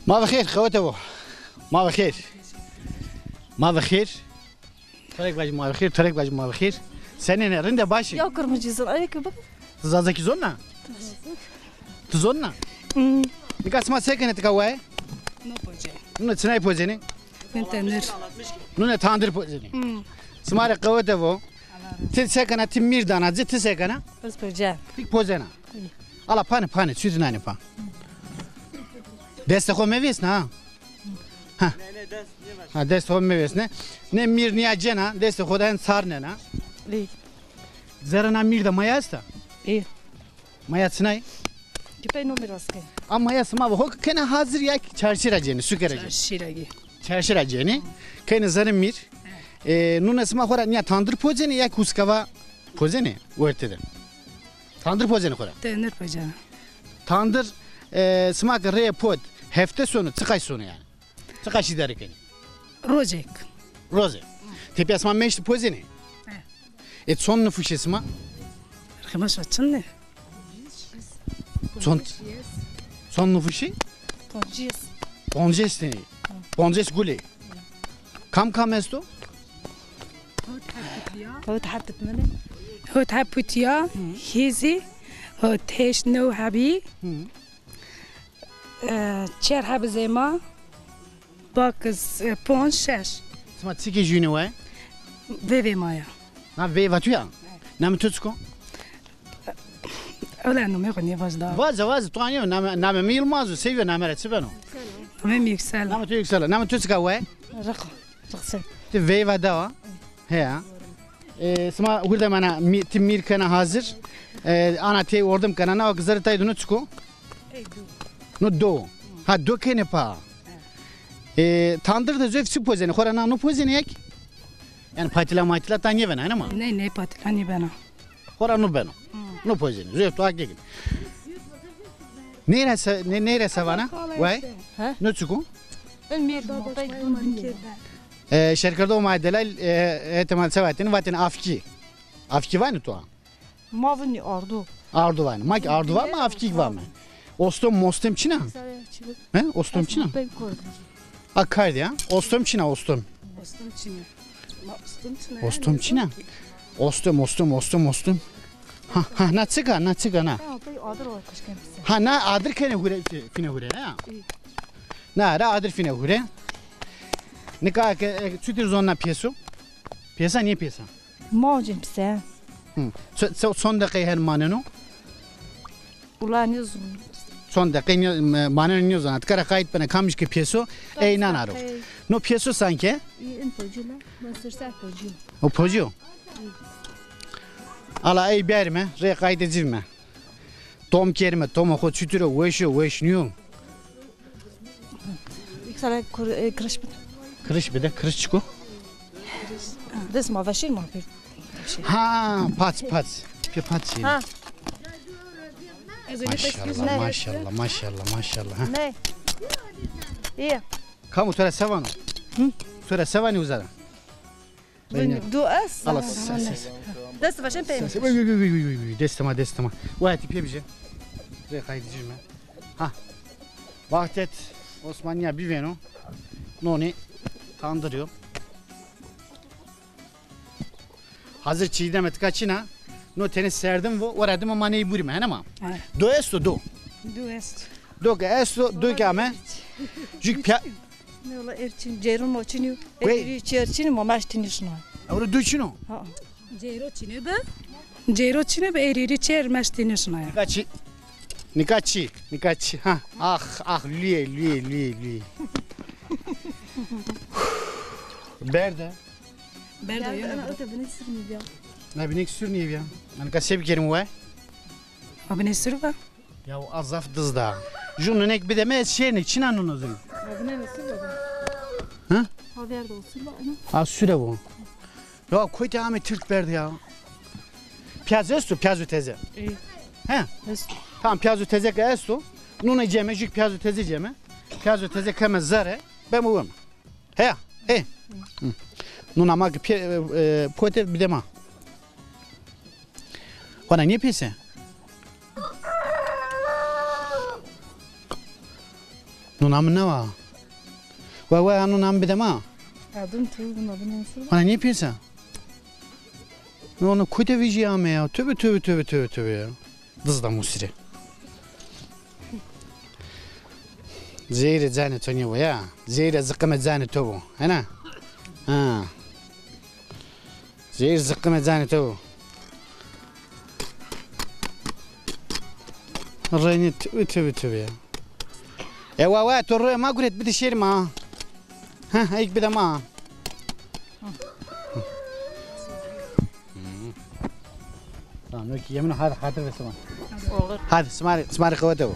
ما بخير خواتو ما بخير ما بخير طريق باجي ما بخير طريق باجي ما بخير senin rinde başı Ya kırmızısın ayık bak. tuzazaki zonna tuzonna nikas ma sekene tkawai No pođe. nune tsinai pozeni Tenir. nune tandır pozeni smare خواتو ti sekene ti mir danazi ti sekene Özbekçe. tik pozena ala pane sütünani pa deste ko meves na ha deste ko meves ne mir niya cena deste kodan sarne na İyi. Zarana mir da mayasta İyi. mayasnay Gipey numaraske. ama yasma bu kene hazır ya çarşıra ceni sükerece Şiragi. çarşıra ceni kene zarın mir nunasma khora niya tandır pozeni ya kuskava pozeni ortada tandır pozeni khora Tenir pođe. tandır smak re pod hafta sonu çıkay sonu yani çıkay idare kene Rođek. roze tepi asma meşti pozeni et son nüfusesma Rıkımaş açın ne? son nüfusi Tonjis. Ponjes ne? Ponjes gule. Kam esto? هو تحدث مني. هو تحبوتيا هيزي هو تهش نو هبي چر هب زيما باكز پون شش Sma tsike juni wa? وی مایا Na ve vatuya. Nam tutsko? اولا انو میخونی وجدا Vaz tuanyo nam mi Yılmaz'ı seviyor namere tsibano. مهم يكسل Nam tu yüksel. Nam tutska wa? رقم. رقصي. Ti ve vada he. Sma hurda mana timir kana hazır. Ana te ordum kana na kızarı tay dunu tsko. No do. Ha do kene pa. Tandır da zöf pozeni. Khora na no pozeni yak. Yani patila tanye bana ama. نه نه پاتلانی بنا Khora no beno. No pozeni. Zöf to akgin. Nere savana? Vay. Ha? No tsko. المير موطي دون. Şerkarda o maddeler ihtimal sevatin vatin afki. Afki var mı to? ما فيني أرضو. Ardu var mı? Mak ardu var mı afki var mı? Ostom çina. He? Ostom çina. Ben kurdum. Akkaydı ya. Ostom çina ostom. استم چینه ما استم چینه Ostom çina. Ostom. Ha na çıga na. Ha, ben adır var kışkın bize. Ha na adır kene hure fine hure ha. Na ra adır fine hure. Ne kadar sütür zonna piyeso. Piyasa niye piyasa? Mağcım bize. Son dakika her maneno. Ulan yüzüm. Son dakika maneno niye zonna. Tkara kayıt bana kamış ki piyeso. Eynan aro. No piyeso sanki. İyi infocuyla. Basırsak focuyu. O pojo. Ala ey berme. Re kaydedilme. Tom kerime. Tom o sütüre. Veş niyo. İksara kırış bit. Kırış bir de kırış çıko. Des ma vaşir ma bir. Ha pats. Pats. Ha. Maşallah. Ha. Ne? İyi. Kamu tura sevano. Tura sevani uzara. Du es. Allah ses. Des vaşin peyim. Destema. Vay tipiye bize. Re kaydedilme. Ha. Vahdet Osmaniye bir veno. Noni kandırıyor. Hazır çiğdem etkaçına. No tenis serdim ve oradım ama neyi burime hanım. Do esto do. دو است Do que esto do que ame. Jük pya. Ne ola erçin cerun moçinu. Wey. Eri çerçin mamaş tinişna. Avru duçino. Ha. جیرو چینه به ایریری چیر مشتینی شنایا Nikaçi. Ha. Ah lüye. Berde. برده Ya یا ana öte beni sırmıyor ya. Ne binek sür niye ya? Ben kasep kerim var. آبنی سروا Ya o azaf dızda. Junu nek bir deme şeyini çinanın o zaman. Ya ne nasıl baba? Ha? Haber de olsun bana. Ha süre bu. Ya koy devam et Türk verdi ya. Piazzo teze. İyi. He? Nasıl? Tamam piazzo teze ka esto. Nuna ceme jük piazzo teze ceme. Piazzo teze keme zare. Ben bu. He. Nuna mag pote bir dema. Ona niye pese? Nunam ne var? Ve nunam bir de ma. Adım tu buna bu nasıl? Bana ne yapıyorsun? Onu kötü viciyame ya. Tövbe ya. Dızda musiri. Zeyre zani tonya bu ya. Zeyre zıkkıme zani tobu. Hena? Ha. Zeyre zıkkıme zani tobu. Rayni tövbe ya. Ewa torre ma guret bir de şer ma. Ha ayık bir de ma. Tamam, yemin hadi ve zaman. Olur. Hadi smari kuvvete bu.